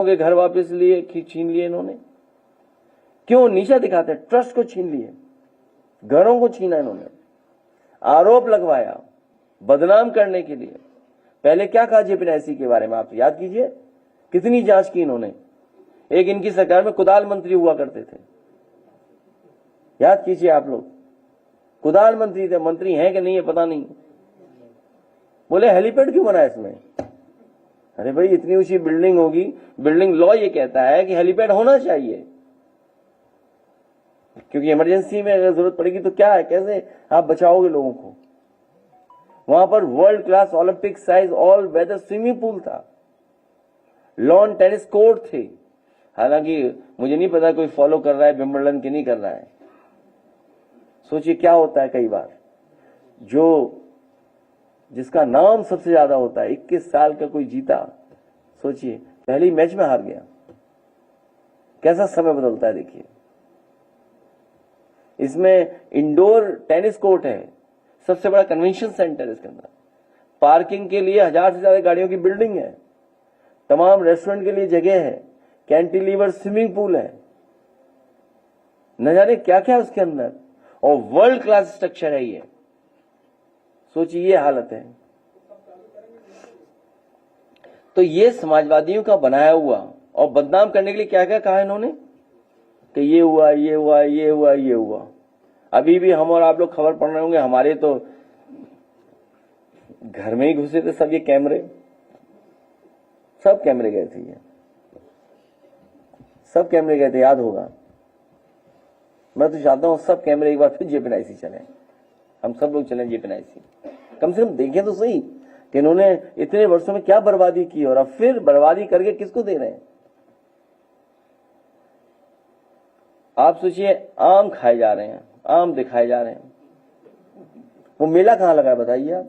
के घर वापस लिए, छीन लिए इन्होंने। क्यों नीचा दिखाते? ट्रस्ट को छीन लिए, घरों को छीना इन्होंने, आरोप लगवाया बदनाम करने के लिए। पहले क्या कहा जेपीएनआईसी के बारे में आप याद कीजिए, कितनी जांच की इन्होंने। एक इनकी सरकार में कुदाल मंत्री हुआ करते थे, याद कीजिए आप लोग, कुदाल मंत्री थे। मंत्री हैं कि नहीं है पता नहीं। बोले हेलीपैड क्यों बना इसमें? अरे भाई इतनी ऊंची बिल्डिंग होगी, बिल्डिंग लॉ ये कहता है कि हेलीपैड होना चाहिए, क्योंकि इमरजेंसी में अगर जरूरत पड़ेगी तो क्या है, कैसे आप बचाओगे लोगों को। वहां पर world class Olympic size all weather swimming pool था, लॉन टेनिस कोर्ट थे। हालांकि मुझे नहीं पता कोई फॉलो कर रहा है विंबलडन की नहीं कर रहा है। सोचिए क्या होता है, कई बार जो जिसका नाम सबसे ज्यादा होता है, 21 साल का कोई जीता, सोचिए पहली मैच में हार गया। कैसा समय बदलता है देखिए। इसमें इंडोर टेनिस कोर्ट है, सबसे बड़ा कन्वेंशन सेंटर इसके अंदर, पार्किंग के लिए 1000 से ज्यादा गाड़ियों की बिल्डिंग है, तमाम रेस्टोरेंट के लिए जगह है, कैंटिलीवर स्विमिंग पूल है, न जाने क्या क्या उसके अंदर, और वर्ल्ड क्लास स्ट्रक्चर है ये। सोचिए ये हालत है। तो ये समाजवादियों का बनाया हुआ, और बदनाम करने के लिए क्या क्या कहा इन्होंने कि ये हुआ, ये हुआ, ये हुआ, ये हुआ। अभी भी हम और आप लोग खबर पढ़ रहे होंगे, हमारे तो घर में ही घुसे थे सब ये कैमरे, सब कैमरे गए थे, ये सब कैमरे गए थे, याद होगा। मैं तो चाहता हूं सब कैमरे एक बार फिर जेपीएनआईसी चले, हम सब लोग चलें जेपीएनआईसी, कम से कम देखें तो सही कि इन्होंने इतने वर्षों में क्या बर्बादी की, और अब फिर बर्बादी करके किसको दे रहे हैं। आप सोचिए, आम खाए जा रहे हैं, आम दिखाए जा रहे हैं। वो मेला कहां लगा है बताइए आप?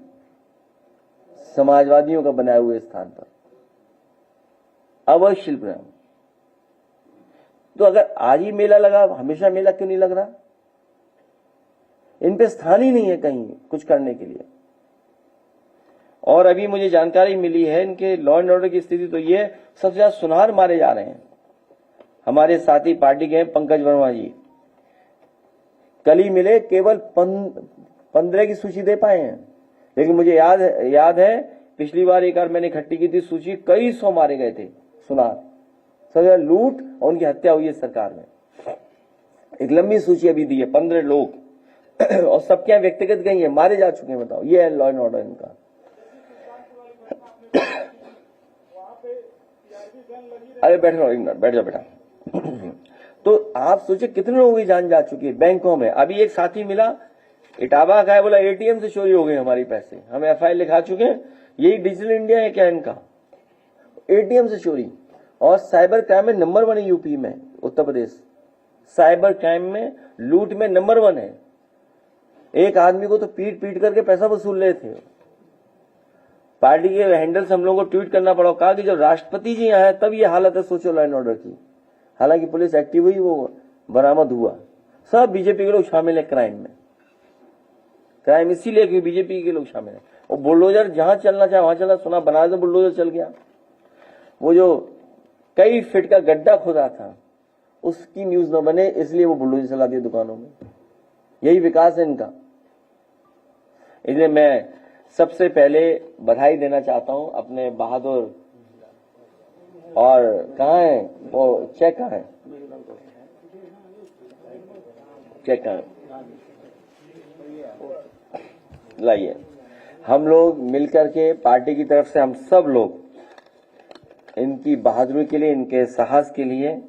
समाजवादियों का बनाए हुए स्थान पर, अवैध शिल्प ग्राम। तो अगर आज ही मेला लगा, हमेशा मेला क्यों नहीं लग रहा? इन पे स्थान ही नहीं है कहीं कुछ करने के लिए। और अभी मुझे जानकारी मिली है इनके लॉ एंड ऑर्डर की स्थिति तो ये, सबसे ज्यादा सुनार मारे जा रहे हैं। हमारे साथी पार्टी के पंकज वर्मा जी कल ही मिले, केवल 15 की सूची दे पाए हैं, लेकिन मुझे याद है पिछली बार एक बार मैंने इकट्ठी की थी सूची, कई 100 मारे गए थे सुनार। सब लूट और उनकी हत्या हुई है सरकार में। एक लंबी सूची अभी दी है, 15 लोग और सब क्या व्यक्तिगत गई है, मारे जा चुके हैं। बताओ, ये है लॉ एंड ऑर्डर इनका। अरे बैठ जाओ बेटा। तो आप सोचिए कितने लोगों की जान जा चुकी है बैंकों में। अभी एक साथी मिला, इटावा का है, बोला एटीएम से चोरी हो गए हमारी पैसे, हम एफआईआर लिखा चुके हैं। यही डिजिटल इंडिया है क्या इनका? एटीएम से चोरी। और साइबर क्राइम में नंबर 1 है यूपी में, उत्तर प्रदेश साइबर क्राइम में, लूट में नंबर 1 है। एक आदमी को तो पीट करके पैसा वसूल रहे थे। पार्टी के हैंडल से हम लोगों को ट्वीट करना पड़ा, कहा कि जब राष्ट्रपति जी यहाँ है तब ये हालत है, सोचो लॉ एंड ऑर्डर की। हालांकि पुलिस एक्टिव हुई, वो बरामद हुआ। सब बीजेपी के लोग शामिल है क्राइम में। क्राइम इसीलिए क्योंकि बीजेपी के लोग शामिल है। और बुलडोजर जहां चलना चाहे वहां चला, सुना बनारस में बुलडोजर चल गया। वो जो कई फीट का गड्ढा खुदा था उसकी न्यूज न बने, इसलिए वो बुलडोजर चला दिया दुकानों में। यही विकास है इनका। इसलिए मैं सबसे पहले बधाई देना चाहता हूं अपने बहादुर, और कहाँ है वो चेक, कहाँ है चेक, कहाँ लाइए। हम लोग मिलकर के पार्टी की तरफ से हम सब लोग इनकी बहादुरी के लिए, इनके साहस के लिए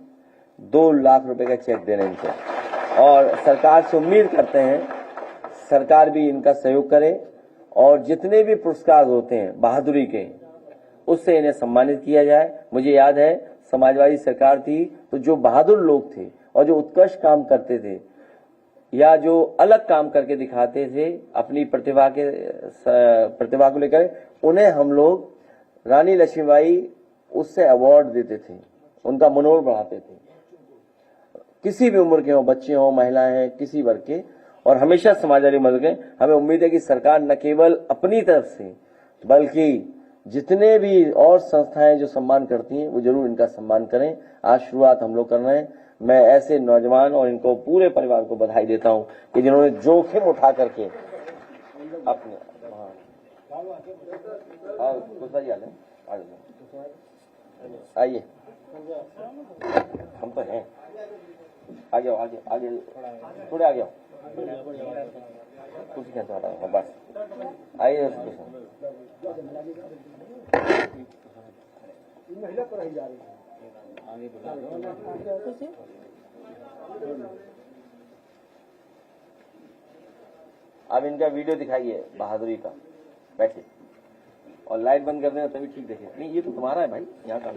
2 लाख रुपए का चेक दे रहे हैं इनको। और सरकार से उम्मीद करते हैं सरकार भी इनका सहयोग करे, और जितने भी पुरस्कार होते हैं बहादुरी के, उससे इन्हें सम्मानित किया जाए। मुझे याद है समाजवादी सरकार थी तो जो बहादुर लोग थे और जो उत्कृष्ट काम करते थे या जो अलग काम करके दिखाते थे अपनी प्रतिभा को लेकर, उन्हें हम लोग रानी लक्ष्मीबाई उससे अवार्ड देते थे, उनका मनोबल बढ़ाते थे। किसी भी उम्र के हो, बच्चे हो, महिलाएं हैं, किसी वर्ग के, और हमेशा समाजवादी मदद करें। हमें उम्मीद है कि सरकार न केवल अपनी तरफ से बल्कि जितने भी और संस्थाएं जो सम्मान करती हैं वो जरूर इनका सम्मान करें। आज शुरुआत हम लोग कर रहे हैं। मैं ऐसे नौजवान और इनको पूरे परिवार को बधाई देता हूं कि जिन्होंने जोखिम उठा करके अपने आइए, हम तो हैं, आगे आओ, आगे आगे थोड़े आगे आओ, कुछ कहता हूँ बस आइए। महिला पर ही जा रही है, अब इनका वीडियो दिखाइए बहादुरी का, बैठिए और लाइट बंद कर देना तभी ठीक देखिए। नहीं ये तो तुम्हारा है भाई, यहाँ का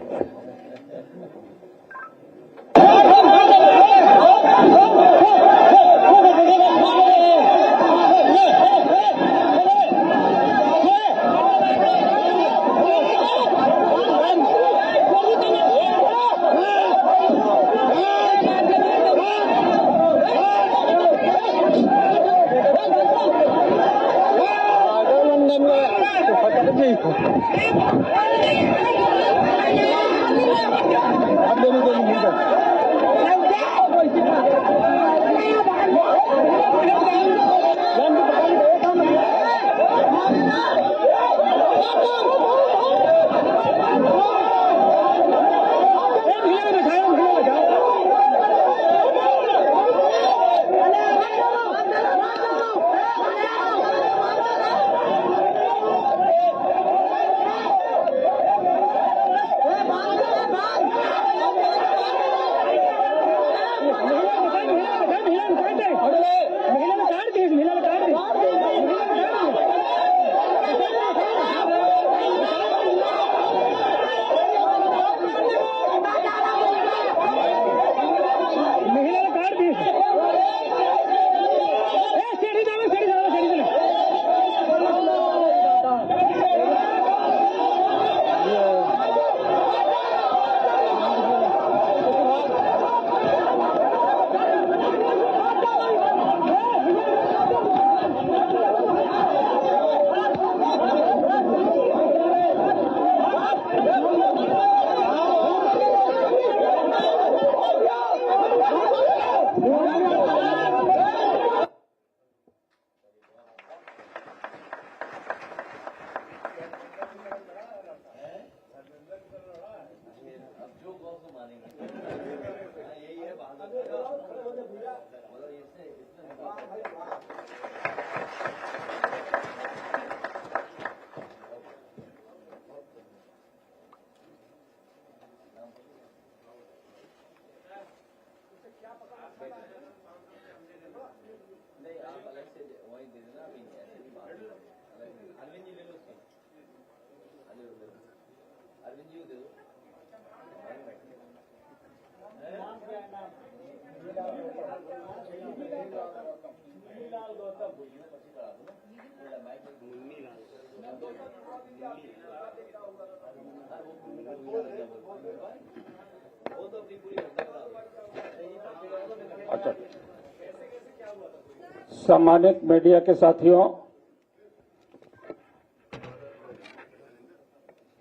सम्मानित मीडिया के साथियों,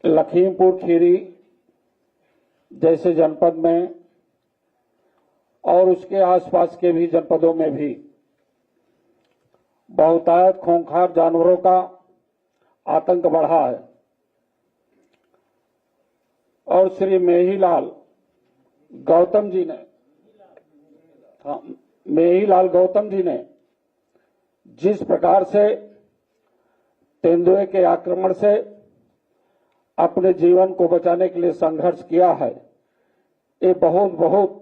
लखीमपुर खीरी जैसे जनपद में और उसके आसपास के भी जनपदों में भी बहुतायत खूंखार जानवरों का आतंक बढ़ा है और श्री मेहीलाल गौतम जी ने जिस प्रकार से तेंदुए के आक्रमण से अपने जीवन को बचाने के लिए संघर्ष किया है, ये बहुत बहुत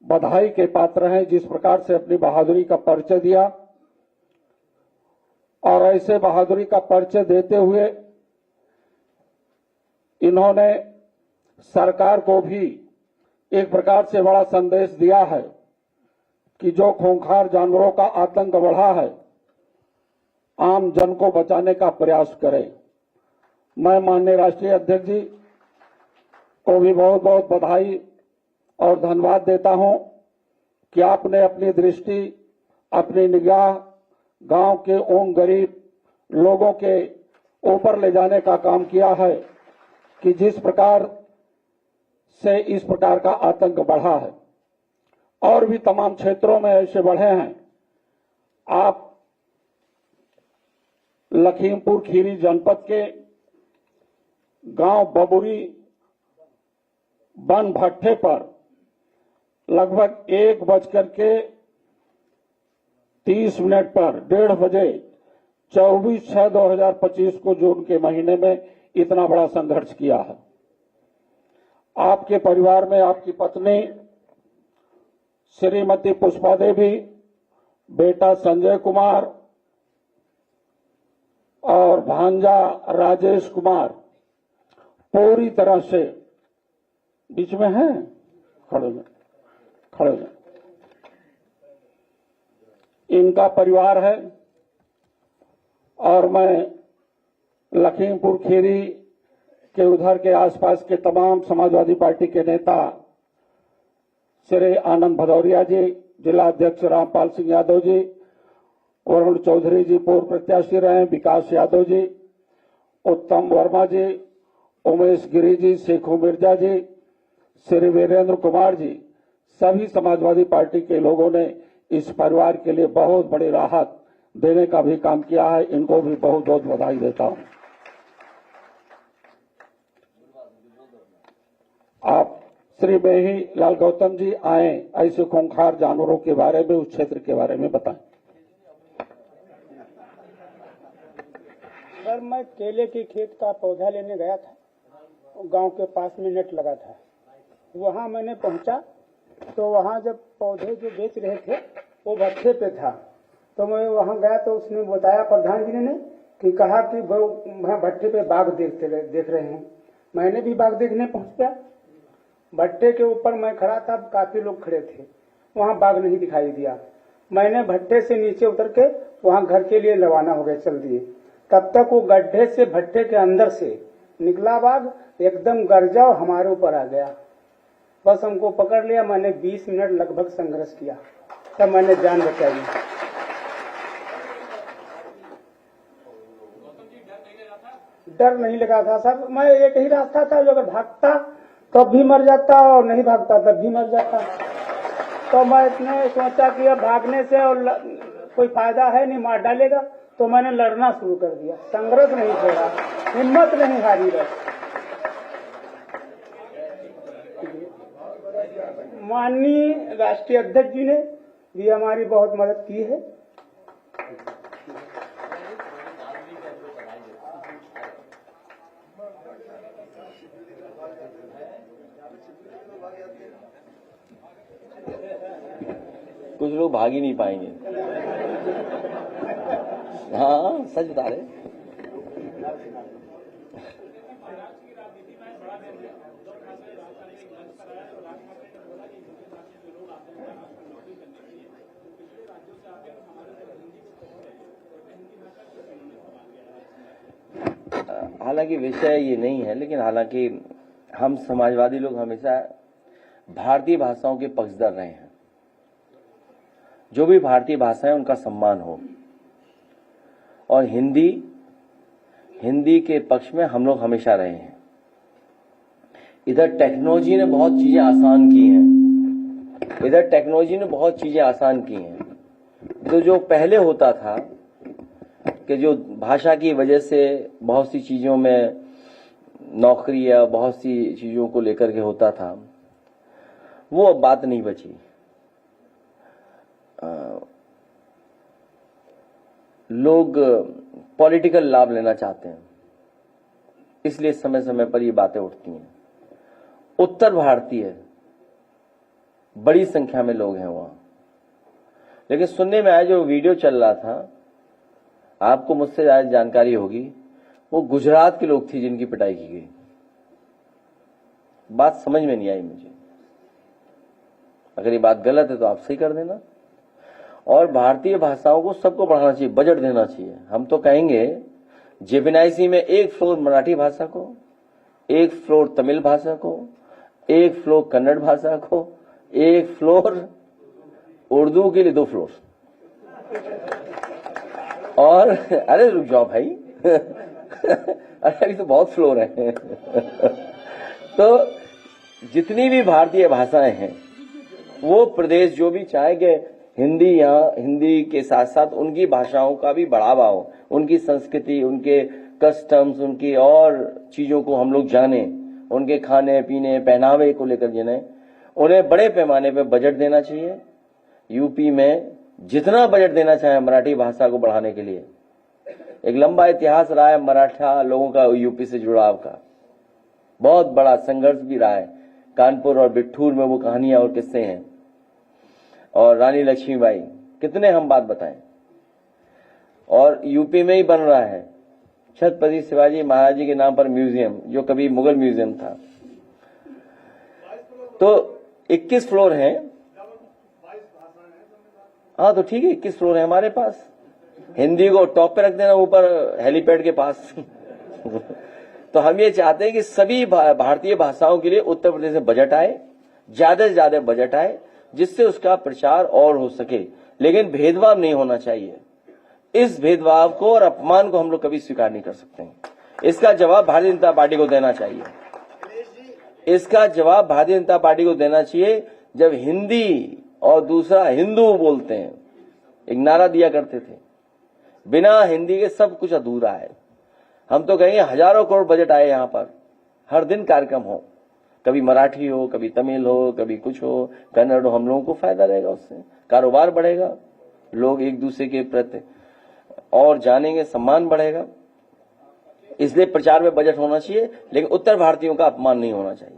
बधाई के पात्र हैं। जिस प्रकार से अपनी बहादुरी का परिचय दिया और ऐसे बहादुरी का परिचय देते हुए इन्होंने सरकार को भी एक प्रकार से बड़ा संदेश दिया है कि जो खूंखार जानवरों का आतंक बढ़ा है, आम जन को बचाने का प्रयास करें। मैं माननीय राष्ट्रीय अध्यक्ष जी को भी बहुत बहुत बधाई और धन्यवाद देता हूं कि आपने अपनी दृष्टि, अपनी निगाह गांव के उन गरीब लोगों के ऊपर ले जाने का काम किया है कि जिस प्रकार से इस प्रकार का आतंक बढ़ा है और भी तमाम क्षेत्रों में ऐसे बढ़े हैं। आप लखीमपुर खीरी जनपद के गांव बबुरी वन भट्ठे पर लगभग 1:30 पर 1:30 बजे 24/6/2025 को जून के महीने में इतना बड़ा संघर्ष किया है। आपके परिवार में आपकी पत्नी श्रीमती पुष्पा देवी, बेटा संजय कुमार और भांजा राजेश कुमार पूरी तरह से बीच में हैं, खड़े में इनका परिवार है। और मैं लखीमपुर खीरी के उधर के आसपास के तमाम समाजवादी पार्टी के नेता श्री आनंद भदौरिया जी, जिला अध्यक्ष रामपाल सिंह यादव जी, वरुण चौधरी जी पूर्व प्रत्याशी रहे, विकास यादव जी, उत्तम वर्मा जी, उमेश गिरी जी, शेखू मिर्जा जी, श्री वीरेंद्र कुमार जी, सभी समाजवादी पार्टी के लोगों ने इस परिवार के लिए बहुत बड़ी राहत देने का भी काम किया है। इनको भी बहुत बहुत बधाई देता हूं। आप श्री मेही लाल गौतम जी आए, ऐसे खूंखार जानवरों के बारे में, उस क्षेत्र के बारे में बताएं। सर, मैं केले की खेत का पौधा लेने गया था, गांव के पास में नेट लगा था। वहां मैंने पहुंचा तो वहां जब पौधे जो बेच रहे थे वो भट्ठे पे था, तो मैं वहां गया तो उसने बताया, प्रधान जी ने कि कहा कि वो वहां भट्ठे पे बाघ देख रहे हैं। मैंने भी बाघ देखने पहुंच गया। भट्टे के ऊपर मैं खड़ा था, काफी लोग खड़े थे, वहां बाघ नहीं दिखाई दिया। मैंने भट्टे से नीचे उतर के वहां घर के लिए रवाना हो गए, चल दिए। तब तक वो गड्ढे से भट्टे के अंदर से निकला बाघ, एकदम गरजा और हमारे ऊपर आ गया। बस हमको पकड़ लिया। मैंने 20 मिनट लगभग संघर्ष किया, तब मैंने जान बचाई। डर नहीं लगा था सर, मैं एक ही रास्ता था, जो अगर भागता तब भी मर जाता और नहीं भागता तब भी मर जाता। तो मैं इतने सोचा कि अब भागने से और कोई फायदा है नहीं, मार डालेगा, तो मैंने लड़ना शुरू कर दिया। संघर्ष नहीं छोड़ा, हिम्मत नहीं हारी। बस माननीय राष्ट्रीय अध्यक्ष जी ने भी हमारी बहुत मदद की है। कुछ लोग भाग ही नहीं पाएंगे। हाँ, सच बता रहे। हालांकि विषय ये नहीं है, लेकिन हालांकि हम समाजवादी लोग हमेशा भारतीय भाषाओं के पक्षधर रहे हैं। जो भी भारतीय भाषा है उनका सम्मान हो, और हिंदी के पक्ष में हम लोग हमेशा रहे हैं। इधर टेक्नोलॉजी ने बहुत चीजें आसान की हैं। तो जो पहले होता था कि जो भाषा की वजह से बहुत सी चीजों में नौकरी या बहुत सी चीजों को लेकर के होता था, वो अब बात नहीं बची। लोग पॉलिटिकल लाभ लेना चाहते हैं, इसलिए समय समय पर ये बातें उठती हैं। उत्तर भारतीय बड़ी संख्या में लोग हैं वहां, लेकिन सुनने में आया जो वीडियो चल रहा था, आपको मुझसे ज्यादा जानकारी होगी, वो गुजरात के लोग थे जिनकी पिटाई की गई। बात समझ में नहीं आई मुझे। अगर ये बात गलत है तो आप सही कर देना। और भारतीय भाषाओं को सबको बढ़ाना चाहिए, बजट देना चाहिए। हम तो कहेंगे जेपीएनआईसी में 1 फ्लोर मराठी भाषा को, 1 फ्लोर तमिल भाषा को, 1 फ्लोर कन्नड़ भाषा को, 1 फ्लोर उर्दू के लिए 2 फ्लोर। और अरे रुक जाओ भाई अरे अभी तो बहुत फ्लोर है। तो जितनी भी भारतीय भाषाएं हैं वो प्रदेश जो भी चाहे कि हिंदी के साथ साथ उनकी भाषाओं का भी बढ़ावा हो, उनकी संस्कृति, उनके कस्टम्स, उनकी और चीजों को हम लोग जाने, उनके खाने पीने पहनावे को लेकर जाने। उन्हें बड़े पैमाने पे बजट देना चाहिए। यूपी में जितना बजट देना चाहे मराठी भाषा को बढ़ाने के लिए। एक लंबा इतिहास रहा है मराठा लोगों का यूपी से जुड़ाव का, बहुत बड़ा संघर्ष भी रहा है। कानपुर और बिठूर में वो कहानियां और किस्से हैं, और रानी लक्ष्मीबाई, कितने हम बात बताएं। और यूपी में ही बन रहा है छत्रपति शिवाजी महाराज जी के नाम पर म्यूजियम, जो कभी मुगल म्यूजियम था। तो 21 फ्लोर हैं। हाँ तो ठीक है, 21 फ्लोर है हमारे पास। हिंदी को टॉप पे रख देना, ऊपर हेलीपैड के पास। तो हम ये चाहते हैं कि सभी भारतीय भाषाओं के लिए उत्तर प्रदेश में बजट आए, ज्यादा से ज्यादा बजट आए, जिससे उसका प्रचार और हो सके। लेकिन भेदभाव नहीं होना चाहिए। इस भेदभाव को और अपमान को हम लोग कभी स्वीकार नहीं कर सकते हैं। इसका जवाब भारतीय जनता पार्टी को देना चाहिए। इसका जवाब भारतीय जनता पार्टी को देना चाहिए। जब हिंदी और दूसरा हिंदू बोलते हैं, एक नारा दिया करते थे, बिना हिंदी के सब कुछ अधूरा है। हम तो कहेंगे हजारों करोड़ बजट आए यहाँ पर, हर दिन कार्यक्रम हो, कभी मराठी हो, कभी तमिल हो, कभी कुछ हो, कन्नड़ हो। हम लोगों को फायदा रहेगा, उससे कारोबार बढ़ेगा, लोग एक दूसरे के प्रति और जानेंगे, सम्मान बढ़ेगा। इसलिए प्रचार में बजट होना चाहिए, लेकिन उत्तर भारतीयों का अपमान नहीं होना चाहिए।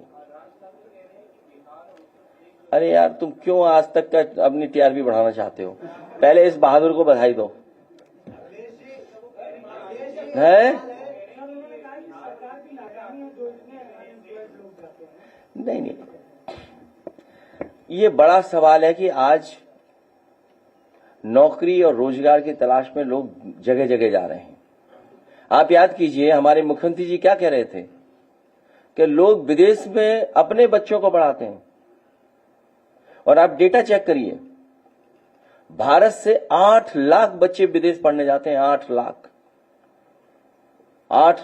अरे यार, तुम क्यों आज तक का अपनी टीआरपी बढ़ाना चाहते हो? पहले इस बहादुर को बधाई दो। है नहीं, ये बड़ा सवाल है कि आज नौकरी और रोजगार की तलाश में लोग जगह जगह जा रहे हैं। आप याद कीजिए, हमारे मुख्यमंत्री जी क्या कह रहे थे कि लोग विदेश में अपने बच्चों को पढ़ाते हैं। और आप डेटा चेक करिए, भारत से 8 लाख बच्चे विदेश पढ़ने जाते हैं। 8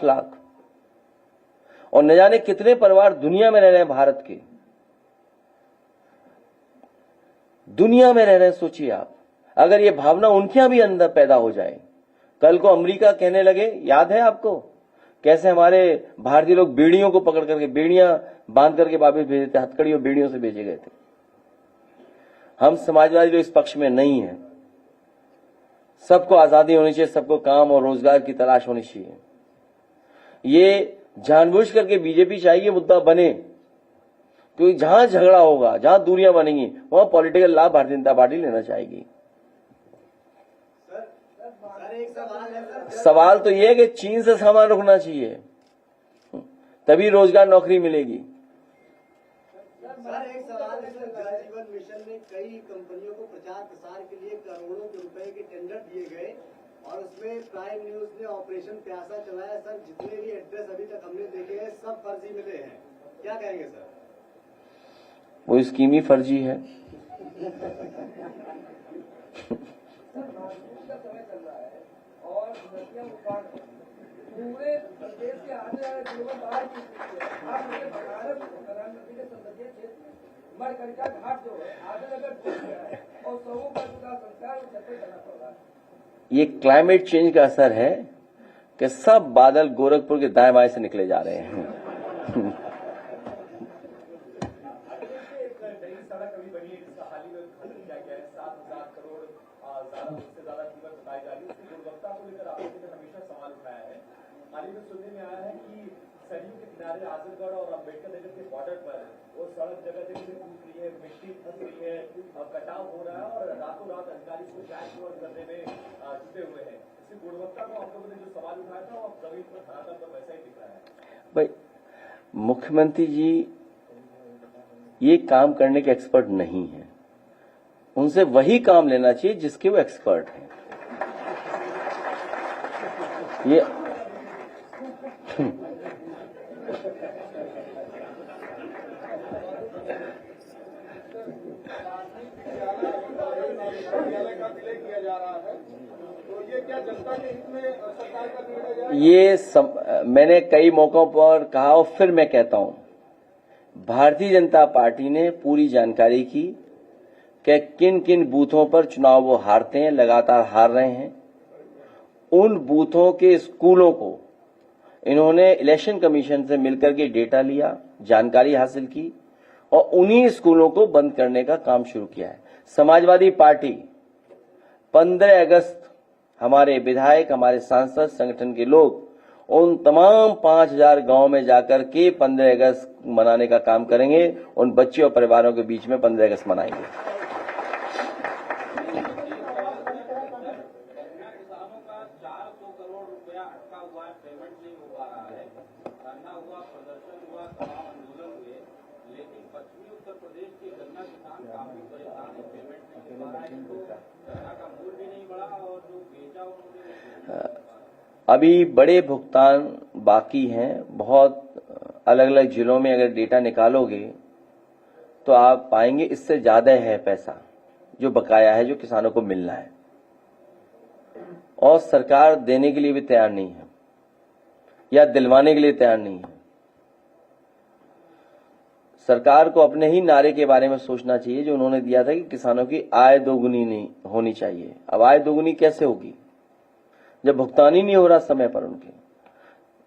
लाख। और न जाने कितने परिवार दुनिया में रह रहे हैं, भारत के दुनिया में रह रहे हैं। सोचिए आप, अगर ये भावना उनके यहां भी अंदर पैदा हो जाए। कल को अमेरिका कहने लगे, याद है आपको कैसे हमारे भारतीय लोग बेड़ियों को पकड़ करके, बेड़ियां बांध करके वापस भेजे थे, हथकड़ियों बेड़ियों से भेजे गए थे। हम समाजवादी लोग इस पक्ष में नहीं है। सबको आजादी होनी चाहिए, सबको काम और रोजगार की तलाश होनी चाहिए। ये जानबूझ करके बीजेपी चाहिए मुद्दा बने, क्योंकि जहां झगड़ा होगा, जहां दूरियां बनेंगी, वहां पॉलिटिकल लाभ भारतीय जनता पार्टी लेना चाहेगी। सवाल तो यह है कि चीन से सामान रुकना चाहिए, तभी रोजगार नौकरी मिलेगी। सर, एक सवाल है सर, जल जीवन मिशन में कई कंपनियों को प्रचार प्रसार के लिए करोड़ों के रुपए के टेंडर दिए गए, और उसमें प्राइम न्यूज ने ऑपरेशन प्यासा चलाया। सर, जितने भी एड्रेस अभी तक हमने देखे हैं, सब फर्जी मिले हैं। क्या कहेंगे सर? वो स्कीम ही फर्जी है। पूरे प्रदेश के आने वाले दिनों में बाढ़ की स्थिति है। आप मुझे बनारस प्रधानमंत्री के संसदीय क्षेत्र में मरकरिका घाट जो है आगे अगर टूट गया है और सौ का चुका संस्कार छपे करना पड़ रहा है। ये क्लाइमेट चेंज का असर है कि सब बादल गोरखपुर के दाएं बाएं से निकले जा रहे हैं। सुनने में आया है कि सरयू के किनारे आजमगढ़ और अम्बेडकर नगर के बॉर्डर पर वो सड़क जगह जगह से टूट रही है, मिट्टी फंस रही है, कटाव हो रहा है, और रातों रात अधिकारी इसको जांच करने में जुटे हुए हैं। इसकी गुणवत्ता को आप लोगों ने जो सवाल उठाया था, वो जमीन पर धरातल पर वैसा ही दिख रहा है। भाई, मुख्यमंत्री जी ये काम करने के एक्सपर्ट नहीं है। उनसे वही काम लेना चाहिए जिसके वो एक्सपर्ट हैं। ये विद्यालय का विलय किया जा रहा है, तो ये क्या जनता के हित में सरकार का निर्णय है? मैंने कई मौकों पर कहा और फिर मैं कहता हूं, भारतीय जनता पार्टी ने पूरी जानकारी की कि किन किन बूथों पर चुनाव वो हारते हैं, लगातार हार रहे हैं। उन बूथों के स्कूलों को इन्होंने इलेक्शन कमीशन से मिलकर के डेटा लिया, जानकारी हासिल की और उन्हीं स्कूलों को बंद करने का काम शुरू किया है। समाजवादी पार्टी 15 अगस्त हमारे विधायक, हमारे सांसद, संगठन के लोग उन तमाम 5000 गांव में जाकर के 15 अगस्त मनाने का काम करेंगे। उन बच्चों और परिवारों के बीच में 15 अगस्त मनाएंगे। किसानों का 400 करोड़ रुपया अटका हुआ है, पेमेंट नहीं हो पा रहा है। धरना हुआ, प्रदर्शन हुआ, तमाम आंदोलन हुए, लेकिन पश्चिमी उत्तर प्रदेश के गन्ना किसान काफी परेशान है, पेमेंट नहीं हो पा रहा है। तो गन्ना का मूल्य भी नहीं बढ़ा और जो बेचा उन्होंने अभी बड़े भुगतान बाकी हैं। बहुत अलग अलग जिलों में अगर डेटा निकालोगे तो आप पाएंगे इससे ज्यादा है पैसा जो बकाया है, जो किसानों को मिलना है, और सरकार देने के लिए भी तैयार नहीं है या दिलवाने के लिए तैयार नहीं है। सरकार को अपने ही नारे के बारे में सोचना चाहिए जो उन्होंने दिया था कि किसानों की आय दोगुनी नहीं होनी चाहिए। अब आय दोगुनी कैसे होगी जब भुगतान ही नहीं हो रहा समय पर उनके?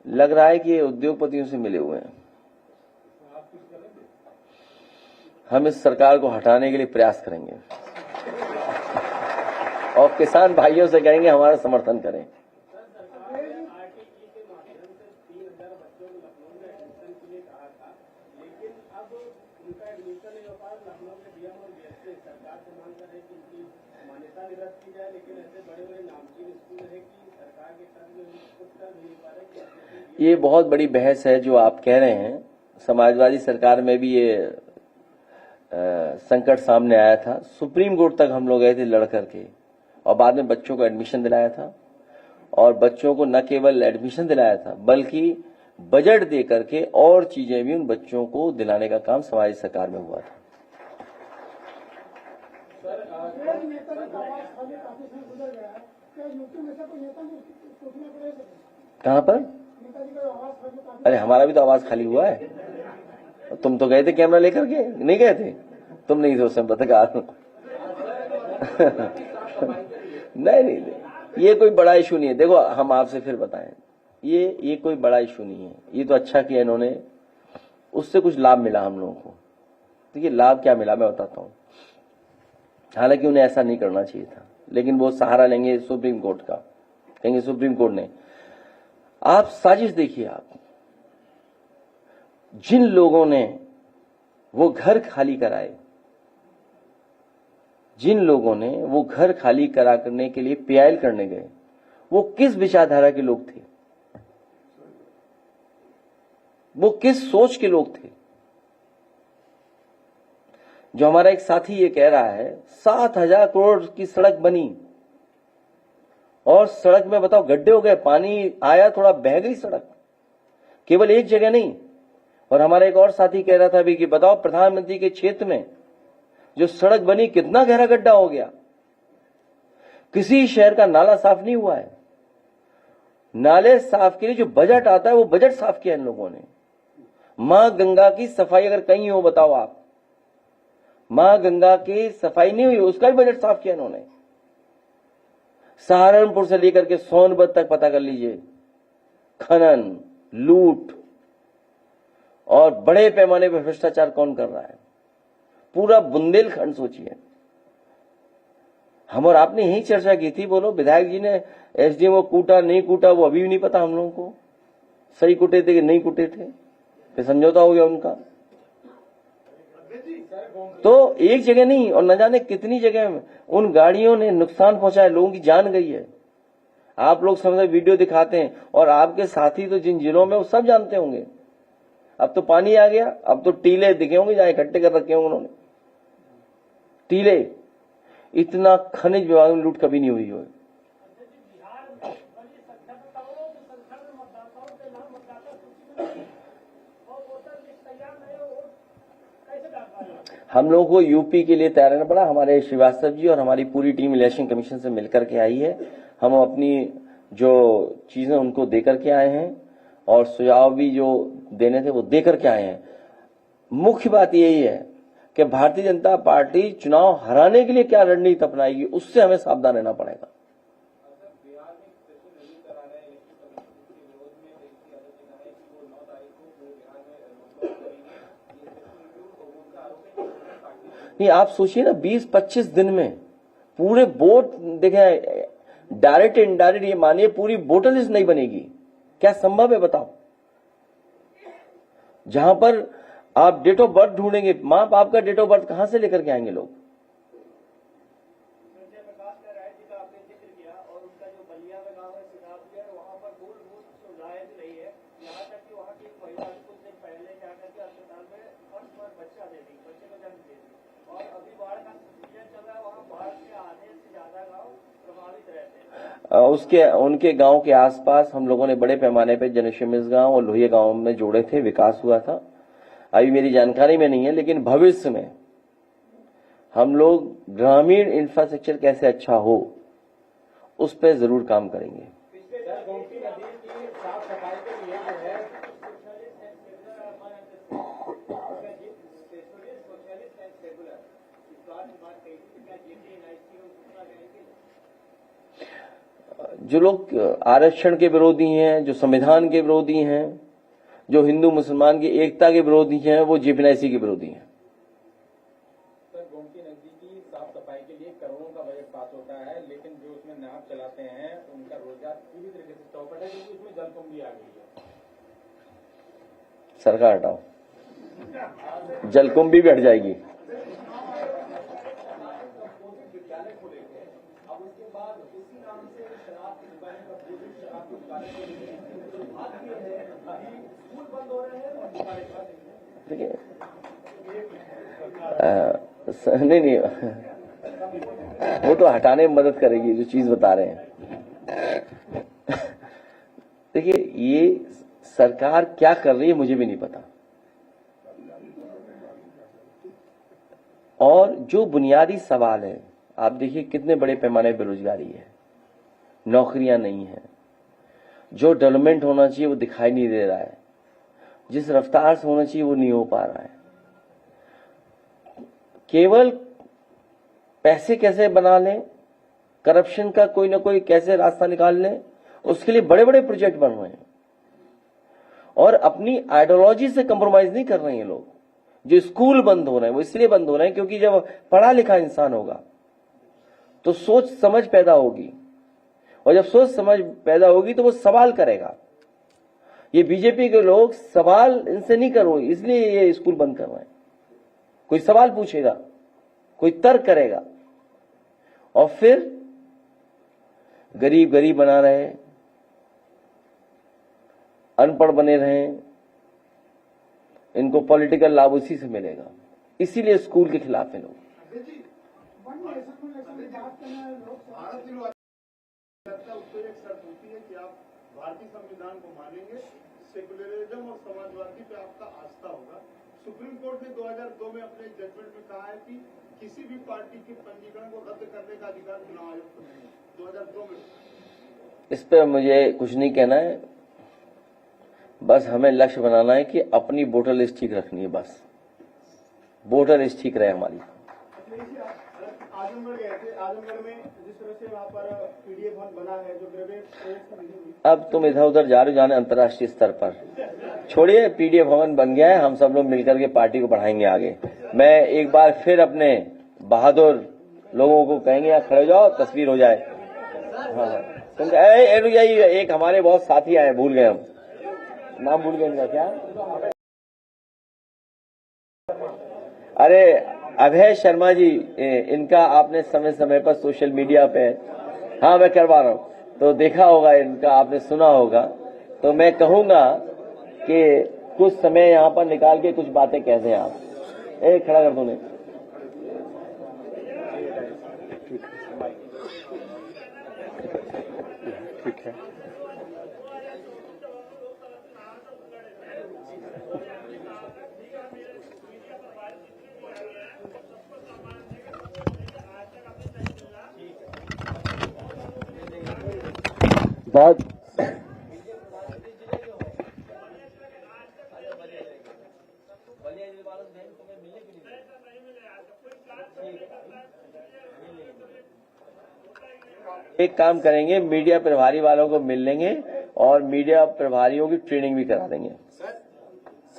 लग रहा है कि ये उद्योगपतियों से मिले हुए हैं। हम इस सरकार को हटाने के लिए प्रयास करेंगे और किसान भाइयों से कहेंगे हमारा समर्थन करें। ये बहुत बड़ी बहस है जो आप कह रहे हैं। समाजवादी सरकार में भी ये संकट सामने आया था। सुप्रीम कोर्ट तक हम लोग गए थे लड़ करके और बाद में बच्चों को एडमिशन दिलाया था, और बच्चों को न केवल एडमिशन दिलाया था बल्कि बजट दे करके और चीजें भी उन बच्चों को दिलाने का काम समाज सरकार में हुआ था। कहां पर? अरे हमारा भी तो आवाज खाली हुआ है। तुम तो गए थे कैमरा लेकर के, नहीं गए थे? तुम नहीं थे उस समय पत्रकार। नहीं, ये कोई बड़ा इशू नहीं है। देखो हम आपसे फिर बताएं, ये कोई बड़ा इशू नहीं है। ये तो अच्छा किया इन्होंने, उससे कुछ लाभ मिला हम लोगों को। देखिए लाभ क्या मिला मैं बताता हूं। हालांकि उन्हें ऐसा नहीं करना चाहिए था, लेकिन वो सहारा लेंगे सुप्रीम कोर्ट का, कहेंगे सुप्रीम कोर्ट ने। आप साजिश देखिए, आप जिन लोगों ने वो घर खाली कराए, जिन लोगों ने वो घर खाली करा करने के लिए पीआईएल करने गए, वो किस विचारधारा के लोग थे, वो किस सोच के लोग थे? जो हमारा एक साथी ये कह रहा है 7,000 करोड़ की सड़क बनी और सड़क में बताओ गड्ढे हो गए, पानी आया थोड़ा बह गई सड़क, केवल एक जगह नहीं। और हमारा एक और साथी कह रहा था अभी कि बताओ प्रधानमंत्री के क्षेत्र में जो सड़क बनी कितना गहरा गड्ढा हो गया। किसी शहर का नाला साफ नहीं हुआ है। नाले साफ के लिए जो बजट आता है वो बजट साफ किया इन लोगों ने। मां गंगा की सफाई अगर कहीं हो बताओ आप, मां गंगा की सफाई नहीं हुई, उसका भी बजट साफ किया इन्होंने। सहारनपुर से लेकर के सोनभद्र तक पता कर लीजिए, खनन, लूट और बड़े पैमाने पर भ्रष्टाचार कौन कर रहा है। पूरा बुंदेलखंड सोचिए। हम और आपने यही चर्चा की थी। बोलो विधायक जी ने एसडीएम को कूटा नहीं कूटा वो अभी भी नहीं पता हम लोगों को। सही कुटे थे कि नहीं कुटे थे, फिर समझौता हो गया उनका। तो एक जगह नहीं और न जाने कितनी जगह उन गाड़ियों ने नुकसान पहुंचाया, लोगों की जान गई है। आप लोग समझे वीडियो दिखाते हैं और आपके साथी तो जिन जिलों में वो सब जानते होंगे। अब तो पानी आ गया, अब तो टीले दिखे होंगे जहां इकट्ठे कर रखे होंगे उन्होंने टीले। इतना खनिज विभाग में लूट कभी नहीं हुई हो। हम लोगों को यूपी के लिए तैयार रहना पड़ा। हमारे श्रीवास्तव जी और हमारी पूरी टीम इलेक्शन कमीशन से मिलकर के आई है। हम अपनी जो चीजें उनको देकर के आए हैं और सुझाव भी जो देने थे वो देकर के आए हैं। मुख्य बात यही है कि भारतीय जनता पार्टी चुनाव हराने के लिए क्या रणनीति अपनाएगी, उससे हमें सावधान रहना पड़ेगा। नहीं, आप सोचिए ना, 20-25 दिन में पूरे वोट देखें, डायरेक्ट इनडायरेक्ट, ये मानिए पूरी वोटर लिस्ट नहीं बनेगी। क्या संभव है बताओ? जहां पर आप डेट ऑफ बर्थ ढूंढेंगे, मां बाप का डेट ऑफ बर्थ कहां से लेकर के आएंगे लोग? उसके उनके गांव के आसपास हम लोगों ने बड़े पैमाने पे जनशमिस गांव और लोहिया गांव में जोड़े थे, विकास हुआ था। अभी मेरी जानकारी में नहीं है, लेकिन भविष्य में हम लोग ग्रामीण इंफ्रास्ट्रक्चर कैसे अच्छा हो उस पर जरूर काम करेंगे। जो लोग आरक्षण के विरोधी हैं, जो संविधान के विरोधी हैं, जो हिंदू मुसलमान की एकता के विरोधी हैं, वो जीपीएनआईसी के विरोधी हैं। सर, गोमती नदी की साफ सफाई के लिए करोड़ों का बजट पास होता है, लेकिन जो उसमें नाव चलाते हैं उनका रोजगार पूरी तरीके से चौपट है, क्योंकि उसमें जलकुंभी आ गई है। सरकार हटाओ, जलकुंभी भी हट जाएगी। देखिए, नहीं, वो तो हटाने में मदद करेगी जो चीज बता रहे हैं। देखिए, ये सरकार क्या कर रही है मुझे भी नहीं पता, और जो बुनियादी सवाल है, आप देखिए कितने बड़े पैमाने पर बेरोजगारी है, नौकरियां नहीं है, जो डेवलपमेंट होना चाहिए वो दिखाई नहीं दे रहा है, जिस रफ्तार से होना चाहिए वो नहीं हो पा रहा है। केवल पैसे कैसे बना लें, करप्शन का कोई ना कोई कैसे रास्ता निकाल लें, उसके लिए बड़े बड़े प्रोजेक्ट बन रहे हैं, और अपनी आइडियोलॉजी से कंप्रोमाइज नहीं कर रहे हैं लोग। जो स्कूल बंद हो रहे हैं वो इसलिए बंद हो रहे हैं क्योंकि जब पढ़ा लिखा इंसान होगा तो सोच समझ पैदा होगी, और जब सोच समझ पैदा होगी तो वो सवाल करेगा। ये बीजेपी के लोग सवाल इनसे नहीं करो, इसलिए ये स्कूल बंद कर रहे हैं। कोई सवाल पूछेगा, कोई तर्क करेगा, और फिर गरीब गरीब बना रहे, अनपढ़ बने रहे, इनको पॉलिटिकल लाभ उसी से मिलेगा। इसीलिए स्कूल के खिलाफ है लोग। भारतीय संविधान को मानेंगे, सेकुलरिज्म और समाजवादी पे आपका आस्था होगा। सुप्रीम कोर्ट ने 2002 में अपने जजमेंट में कहा है कि किसी भी पार्टी के पंजीकरण को रद्द करने का अधिकार चुनाव आयोग को नहीं है, 2002 में। इस पे मुझे कुछ नहीं कहना है, बस हमें लक्ष्य बनाना है कि अपनी वोटर लिस्ट ठीक रखनी है। बस वोटर लिस्ट ठीक रहे हमारी। आजमगढ़ गए थे, आजमगढ़ में जिस तरह से वहाँ पर पीडीए भवन बना है, जो अब तुम इधर उधर जा रहे हो, जाने अंतर्राष्ट्रीय स्तर पर छोड़िए। पीडीए भवन बन गया है, हम सब लोग मिलकर के पार्टी को बढ़ाएंगे आगे। मैं एक बार फिर अपने बहादुर लोगों को कहेंगे, यहाँ खड़े हो जाओ, तस्वीर हो जाए। हाँ, तुम एक हमारे बहुत साथी आए, भूल गए हम, नाम भूल गए इनका क्या? अरे अभय शर्मा जी, इनका आपने समय समय पर सोशल मीडिया पे, हाँ मैं करवा रहा हूँ, तो देखा होगा इनका, आपने सुना होगा। तो मैं कहूंगा कि कुछ समय यहाँ पर निकाल के कुछ बातें कह दें आप। खड़ा कर दो ने। ठीक है। बहुत एक काम करेंगे, मीडिया प्रभारी वालों को मिल लेंगे और मीडिया प्रभारियों की ट्रेनिंग भी करा देंगे।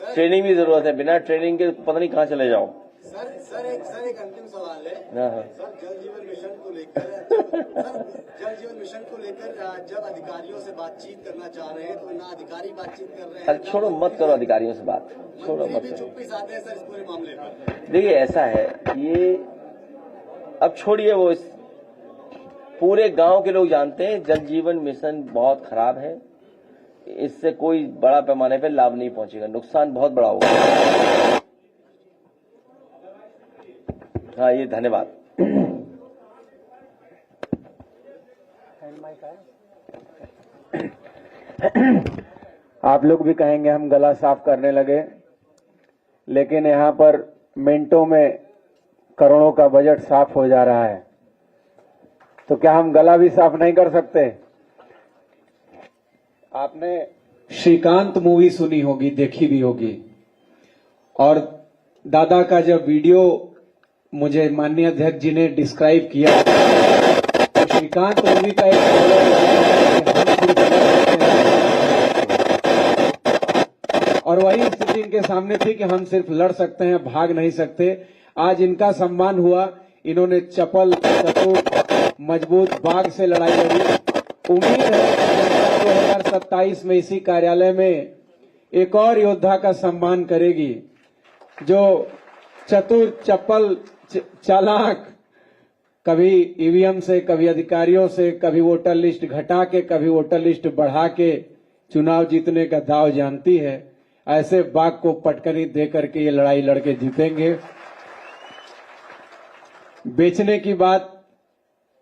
ट्रेनिंग भी जरूरत है, बिना ट्रेनिंग के पता नहीं कहाँ चले जाओ। सर एक अंतिम सवाल है। हाँ। सर जल जीवन मिशन को लेकर जब अधिकारियों से बातचीत करना चाह रहे हैं तो ना अधिकारी बातचीत कर रहे हैं। अरे छोड़ो, मत करो अधिकारियों से बात, छोड़ो मत करो। चुप्पी साधे हैं सर इस पूरे मामले पर। देखिए ऐसा है, ये अब छोड़िए, वो पूरे गांव के लोग जानते हैं जल जीवन मिशन बहुत खराब है। इससे कोई बड़ा पैमाने पे लाभ नहीं पहुंचेगा, नुकसान बहुत बड़ा होगा। हाँ, ये धन्यवाद। आप लोग भी कहेंगे हम गला साफ करने लगे, लेकिन यहाँ पर मिनटों में करोड़ों का बजट साफ हो जा रहा है, तो क्या हम गला भी साफ नहीं कर सकते? आपने श्रीकांत मूवी सुनी होगी, देखी भी होगी, और दादा का जब वीडियो मुझे माननीय अध्यक्ष जी ने डिस्क्राइब किया, तो श्रीकांत मूवी का और वही स्थिति इनके सामने थी कि हम सिर्फ लड़ सकते हैं, भाग नहीं सकते। आज इनका सम्मान हुआ, इन्होंने चपल चतुर मजबूत बाघ से लड़ाई लड़ी। उम्मीद है 2027 में इसी कार्यालय में एक और योद्धा का सम्मान करेगी, जो चतुर चपल चालाक, कभी ईवीएम से, कभी अधिकारियों से, कभी वोटर लिस्ट घटा के, कभी वोटर लिस्ट बढ़ा के चुनाव जीतने का दाव जानती है। ऐसे बाघ को पटकनी दे करके ये लड़ाई लड़के जीतेंगे। बेचने की बात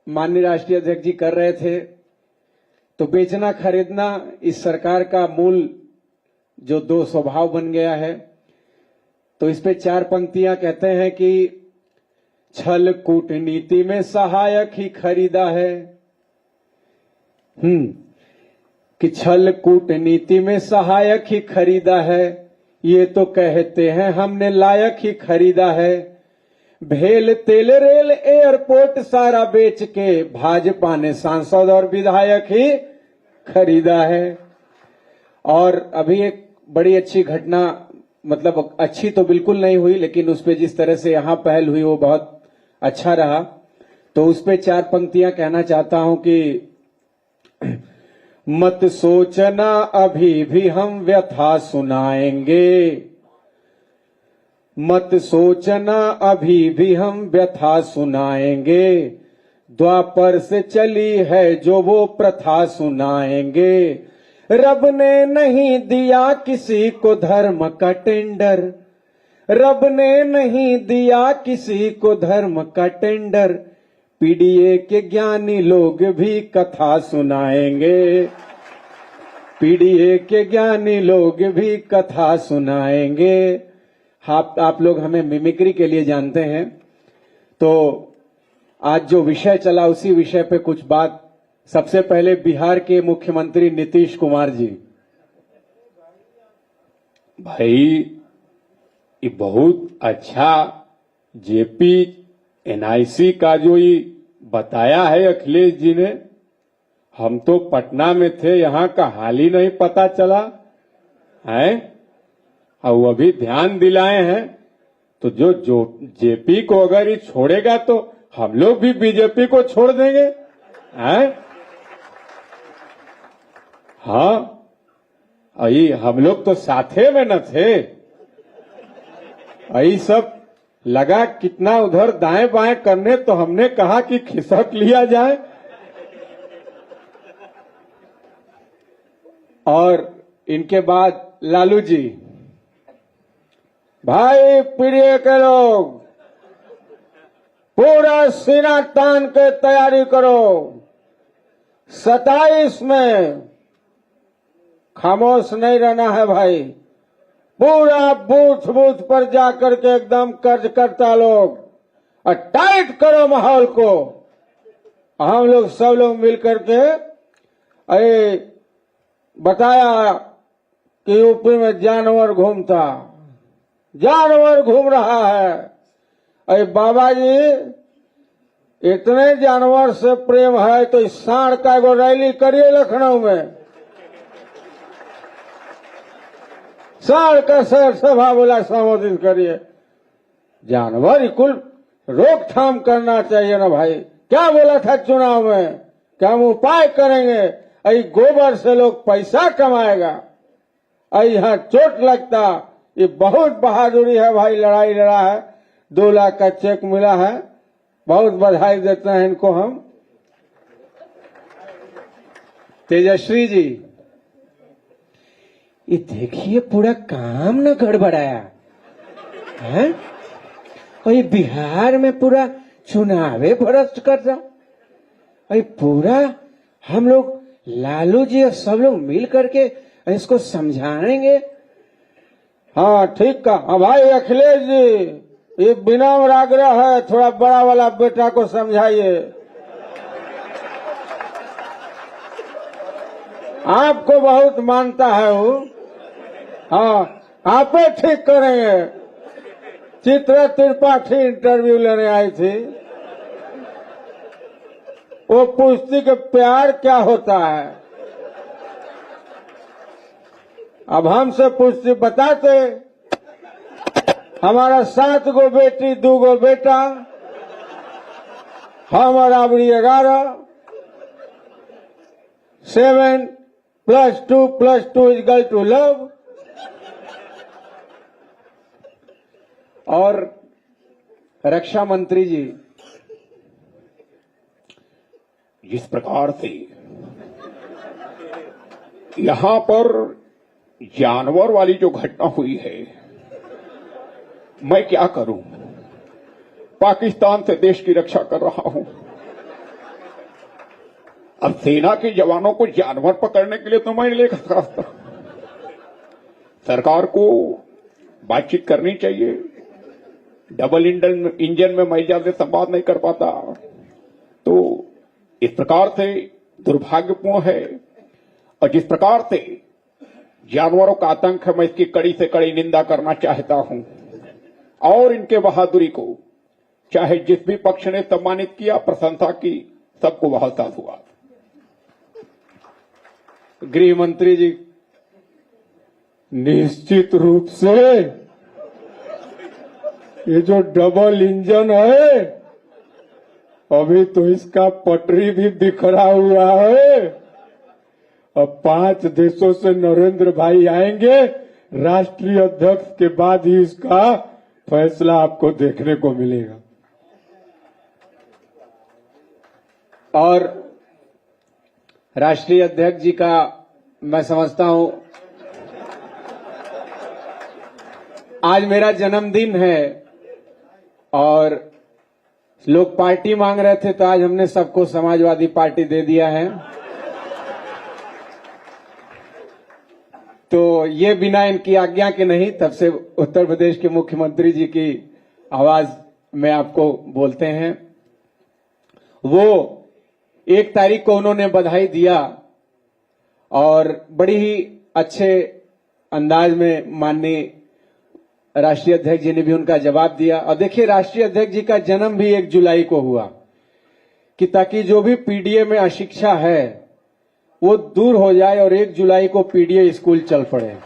माननीय राष्ट्रीय अध्यक्ष जी कर रहे थे, तो बेचना खरीदना इस सरकार का मूल जो दो स्वभाव बन गया है। तो इस पे 4 पंक्तियां कहते हैं कि छल कूटनीति में सहायक ही खरीदा है। कि छल कूटनीति में सहायक ही खरीदा है, ये तो कहते हैं हमने लायक ही खरीदा है। भेल तेल रेल एयरपोर्ट सारा बेच के भाजपा ने सांसद और विधायक ही खरीदा है। और अभी एक बड़ी अच्छी घटना, मतलब अच्छी तो बिल्कुल नहीं हुई, लेकिन उस पे जिस तरह से यहां पहल हुई वो बहुत अच्छा रहा। तो उस पे 4 पंक्तियां कहना चाहता हूं कि मत सोचना अभी भी हम व्यथा सुनाएंगे, मत सोचना अभी भी हम व्यथा सुनाएंगे, द्वापर से चली है जो वो प्रथा सुनाएंगे। रब ने नहीं दिया किसी को धर्म का टेंडर, रब ने नहीं दिया किसी को धर्म का टेंडर, पीडीए के ज्ञानी लोग भी कथा सुनाएंगे, पीडीए के ज्ञानी लोग भी कथा सुनाएंगे। आप लोग हमें मिमिक्री के लिए जानते हैं, तो आज जो विषय चला उसी विषय पे कुछ बात। सबसे पहले बिहार के मुख्यमंत्री नीतीश कुमार जी, भाई ये बहुत अच्छा जेपी एनआईसी का जो ये बताया है अखिलेश जी ने। हम तो पटना में थे, यहाँ का हाल ही नहीं पता चला है, और वो अभी ध्यान दिलाए हैं। तो जो जेपी को अगर ये छोड़ेगा तो हम लोग भी बीजेपी को छोड़ देंगे, हैं? हाँ, अई हम लोग तो साथे में न थे। अई सब लगा कितना उधर दाएं बाएं करने, तो हमने कहा कि खिसक लिया जाए। और इनके बाद लालू जी, भाई पीडीए के लोग पूरा सीना तान के तैयारी करो, 27 में खामोश नहीं रहना है भाई। पूरा बूथ बूथ पर जाकर के एकदम कार्यकर्ता लोग और टाइट करो माहौल को। हम लोग सब लोग मिलकर के अरे बताया कि यूपी में जानवर घूमता, जानवर घूम रहा है। अरे बाबा जी, इतने जानवर से प्रेम है तो इस सांड का एगो रैली करिए लखनऊ में, सांड का शहर सभा बोला संबोधित करिए। जानवर कुल रोकथाम करना चाहिए ना भाई। क्या बोला था चुनाव में कि हम उपाय करेंगे, अरे गोबर से लोग पैसा कमाएगा, अरे यहाँ चोट लगता। ये बहुत बहादुरी है भाई, लड़ाई लड़ा है, 2 लाख का चेक मिला है, बहुत बधाई देते हैं इनको हम। तेजश्री जी, ये देखिए पूरा काम न गड़बड़ाया है, और ये बिहार में पूरा चुनावे भ्रष्ट कर रहा। अरे पूरा हम लोग लालू जी और सब लोग मिल करके इसको समझाएंगे। हाँ ठीक कहा भाई अखिलेश जी, ये विनम्र आग्रह है, थोड़ा बड़ा वाला बेटा को समझाइए। आपको बहुत मानता है वो। हाँ, आप ठीक करेंगे। चित्रा त्रिपाठी इंटरव्यू लेने आई थी, वो पूछती कि प्यार क्या होता है। अब हमसे पूछती, बताते। हमारा 7 गो बेटी 2 गो बेटा, हम और आवड़ी 11, 7 + 2 + 2 = लव। और रक्षा मंत्री जी, जिस प्रकार से यहां पर जानवर वाली जो घटना हुई है, मैं क्या करूं? पाकिस्तान से देश की रक्षा कर रहा हूं। अब सेना के जवानों को जानवर पकड़ने के लिए तो मैं लेकर रास्ता। सरकार को बातचीत करनी चाहिए। डबल इंजन में मैं ज्यादा संवाद नहीं कर पाता, तो इस प्रकार से दुर्भाग्यपूर्ण है। और जिस प्रकार से जानवरों का आतंक है, मैं इसकी कड़ी से कड़ी निंदा करना चाहता हूं। और इनके बहादुरी को चाहे जिस भी पक्ष ने सम्मानित किया, प्रशंसा की, सबको बहुत साधुवाद। गृह मंत्री जी, निश्चित रूप से ये जो डबल इंजन है, अभी तो इसका पटरी भी बिखरा हुआ है। अब 5 देशों से नरेंद्र भाई आएंगे, राष्ट्रीय अध्यक्ष के बाद ही इसका फैसला आपको देखने को मिलेगा। और राष्ट्रीय अध्यक्ष जी का मैं समझता हूं, आज मेरा जन्मदिन है और लोग पार्टी मांग रहे थे, तो आज हमने सबको समाजवादी पार्टी दे दिया है। तो ये बिना इनकी आज्ञा के नहीं, तब से उत्तर प्रदेश के मुख्यमंत्री जी की आवाज में आपको बोलते हैं। वो 1 तारीख को उन्होंने बधाई दिया और बड़ी ही अच्छे अंदाज में माननीय राष्ट्रीय अध्यक्ष जी ने भी उनका जवाब दिया। और देखिए, राष्ट्रीय अध्यक्ष जी का जन्म भी 1 जुलाई को हुआ कि ताकि जो भी पीडीए में अशिक्षा है वो दूर हो जाए और 1 जुलाई को पीडीए स्कूल चल पड़े।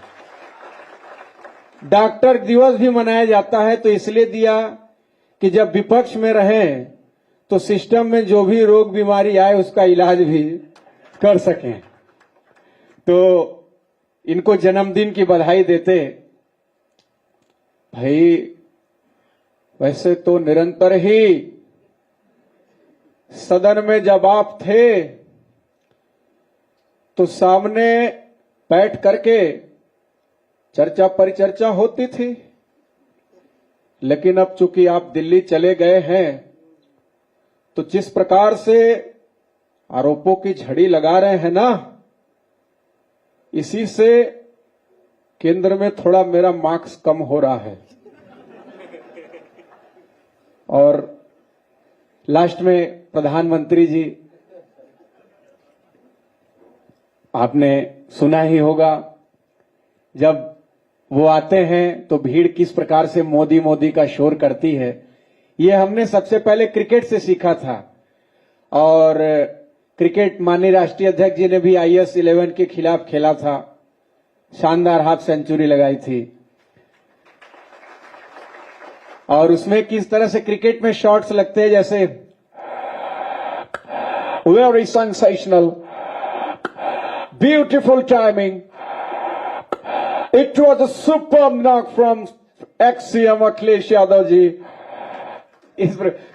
डॉक्टर दिवस भी मनाया जाता है तो इसलिए दिया कि जब विपक्ष में रहें तो सिस्टम में जो भी रोग बीमारी आए उसका इलाज भी कर सकें। तो इनको जन्मदिन की बधाई देते। भाई वैसे तो निरंतर ही सदन में जब आप थे तो सामने बैठ करके चर्चा परिचर्चा होती थी, लेकिन अब चूंकि आप दिल्ली चले गए हैं तो जिस प्रकार से आरोपों की झड़ी लगा रहे हैं ना, इसी से केंद्र में थोड़ा मेरा मार्क्स कम हो रहा है। और लास्ट में प्रधानमंत्री जी, आपने सुना ही होगा, जब वो आते हैं तो भीड़ किस प्रकार से मोदी मोदी का शोर करती है। ये हमने सबसे पहले क्रिकेट से सीखा था, और क्रिकेट माननीय राष्ट्रीय अध्यक्ष जी ने भी IS 11 के खिलाफ खेला था, शानदार हाफ सेंचुरी लगाई थी। और उसमें किस तरह से क्रिकेट में शॉट्स लगते हैं, जैसे very sensational, beautiful timing, it was a super knock from ex-CM Akhilesh Yadav ji.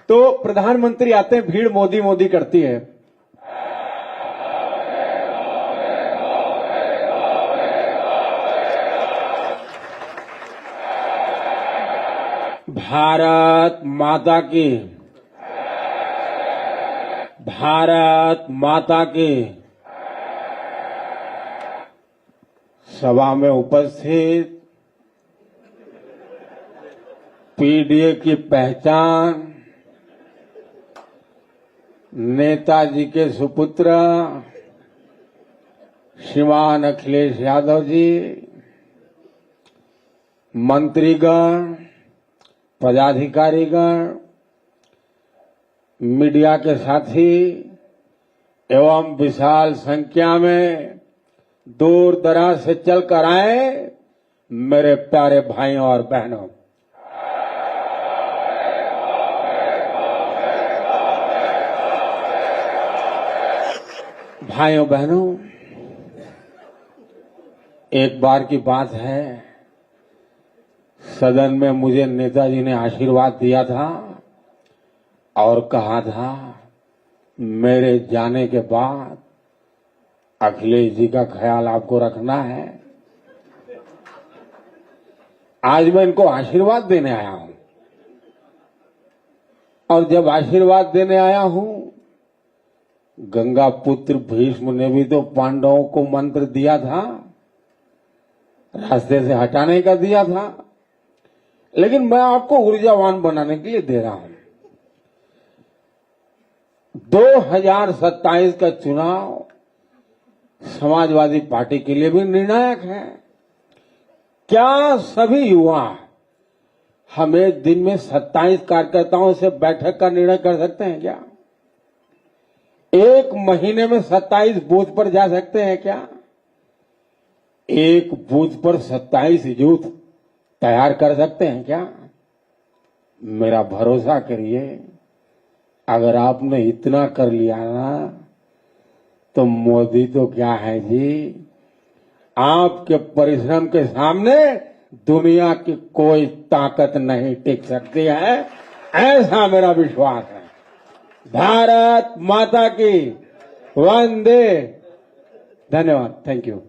तो प्रधानमंत्री आते हैं, भीड़ मोदी मोदी करती है। भारत माता की, भारत माता की। सभा में उपस्थित PDA की पहचान नेताजी के सुपुत्र श्रीमान अखिलेश यादव जी, मंत्रीगण, पदाधिकारीगण, मीडिया के साथी एवं विशाल संख्या में दूर दराज से चलकर आए मेरे प्यारे भाइयों और बहनों, भाइयों बहनों, एक बार की बात है, सदन में मुझे नेताजी ने आशीर्वाद दिया था और कहा था मेरे जाने के बाद अखिलेश जी का ख्याल आपको रखना है। आज मैं इनको आशीर्वाद देने आया हूं, और जब आशीर्वाद देने आया हूं, गंगा पुत्र भीष्म ने भी तो पांडवों को मंत्र दिया था, रास्ते से हटाने का दिया था, लेकिन मैं आपको ऊर्जावान बनाने के लिए दे रहा हूं। 2027 का चुनाव समाजवादी पार्टी के लिए भी निर्णायक है। क्या सभी युवा हम एक दिन में 27 कार्यकर्ताओं से बैठक का निर्णय कर सकते हैं क्या? एक महीने में 27 बूथ पर जा सकते हैं क्या? एक बूथ पर 27 यूथ तैयार कर सकते हैं क्या? मेरा भरोसा करिए, अगर आपने इतना कर लिया ना, तो मोदी तो क्या है जी, आपके परिश्रम के सामने दुनिया की कोई ताकत नहीं टिक सकती है, ऐसा मेरा विश्वास है। भारत माता की वंदे। धन्यवाद, थैंक यू।